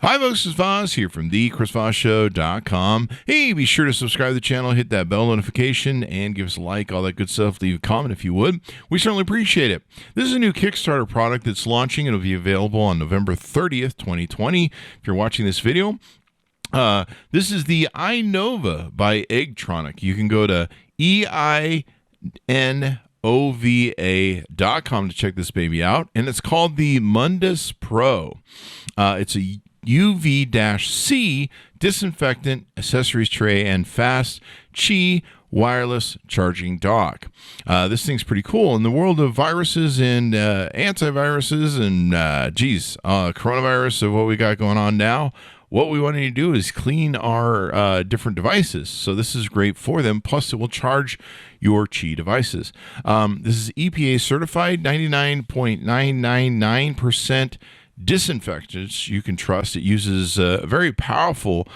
Hi folks, it's Voss here from the ChrisVossShow.com. Hey, be sure to subscribe to the channel, hit that bell notification, and give us a like, all that good stuff. Leave a comment if you would. We certainly appreciate it. This is a new Kickstarter product that's launching. It'll be available on November 30th, 2020. If you're watching this video, this is the Einova by Eggtronic. You can go to Einova.com to check this baby out, and it's called the Mundus Pro. It's a UV-C disinfectant, accessories tray, and fast Qi wireless charging dock. This thing's pretty cool. In the world of viruses and antiviruses and coronavirus of what we got going on now, what we want to do is clean our different devices. So this is great for them. Plus, it will charge your Qi devices. This is EPA certified, 99.999% disinfectants you can trust. It uses a very powerful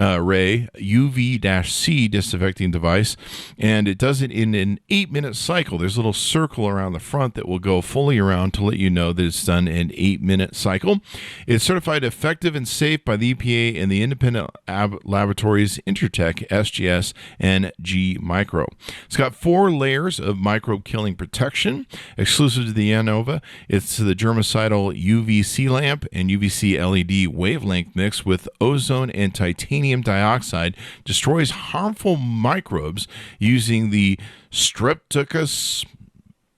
ray UV-C disinfecting device, and it does it in an 8-minute cycle. There's a little circle around the front that will go fully around to let you know that it's done in an 8-minute cycle. It's certified effective and safe by the EPA and the independent laboratories Intertech, SGS, and G Micro. It's got 4 layers of microbe killing protection exclusive to the Einova. It's the germicidal UVC lamp and UVC LED wavelength mix with ozone and titanium dioxide destroys harmful microbes using the Streptococcus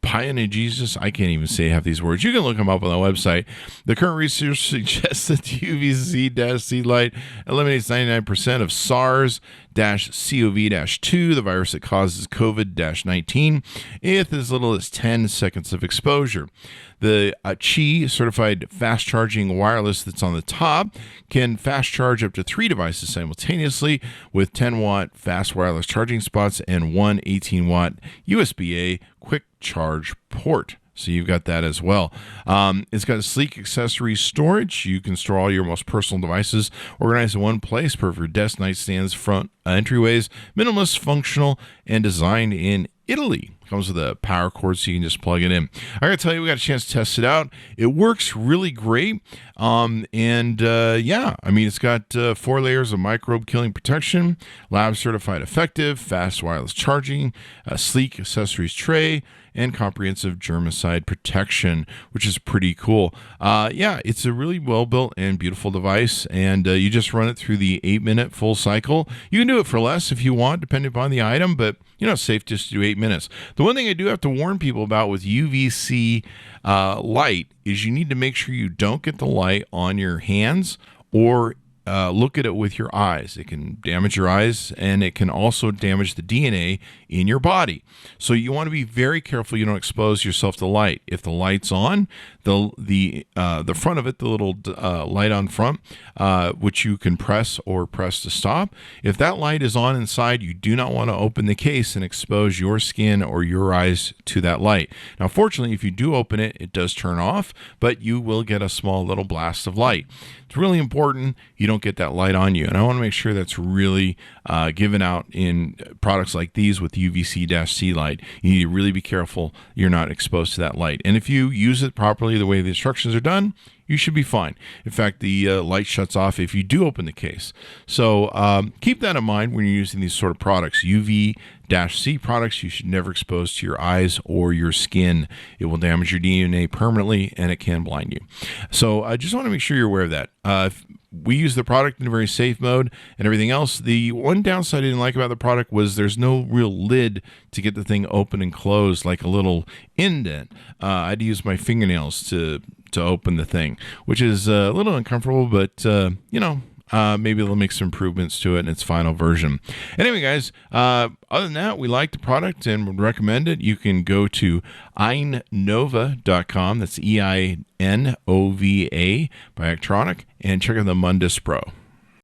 pyogenes. I can't even say half these words. You can look them up on the website. The current research suggests that the UVC-C light eliminates 99% of SARS-CoV-2, the virus that causes COVID-19, with as little as 10 seconds of exposure. The Qi certified fast charging wireless that's on the top can fast charge up to 3 devices simultaneously with 10-watt fast wireless charging spots and one 18-watt USB-A quick charge port. So you've got that as well. It's got a sleek accessory storage. You can store all your most personal devices organized in one place, perfect for desk, nightstands, front entryways, minimalist, functional, and designed in Italy. Comes with a power cord so you can just plug it in. I gotta tell you, we got a chance to test it out. It works really great. It's got 4 layers of microbe killing protection, lab certified effective, fast wireless charging, a sleek accessories tray, and comprehensive germicide protection, which is pretty cool. It's a really well-built and beautiful device, and you just run it through the 8-minute full cycle. You can do it for less if you want, depending upon the item, but it's safe just to do 8 minutes. The one thing I do have to warn people about with UVC light is you need to make sure you don't get the light on your hands or look at it with your eyes. It can damage your eyes, and it can also damage the DNA in your body. So you want to be very careful you don't expose yourself to light. If the light's on, the front of it, the little light on front, which you can press to stop. If that light is on inside, you do not want to open the case and expose your skin or your eyes to that light. Now, fortunately, if you do open it, it does turn off, but you will get a small little blast of light. It's really important you don't get that light on you, and I want to make sure that's really given out in products like these with UVC-C light. You need to really be careful you're not exposed to that light. And if you use it properly the way the instructions are done, you should be fine. In fact, the light shuts off if you do open the case. So keep that in mind when you're using these sort of products. UV-C products you should never expose to your eyes or your skin. It will damage your DNA permanently, and it can blind you. So I just want to make sure you're aware of that. We use the product in a very safe mode and everything else. The one downside I didn't like about the product was there's no real lid to get the thing open and closed, like a little indent. I had to use my fingernails to open the thing, which is a little uncomfortable, but maybe they'll make some improvements to it in its final version. Anyway, guys, other than that, we like the product and would recommend it. You can go to Einova.com. That's Einova by Eggtronic, and check out the Mundus Pro.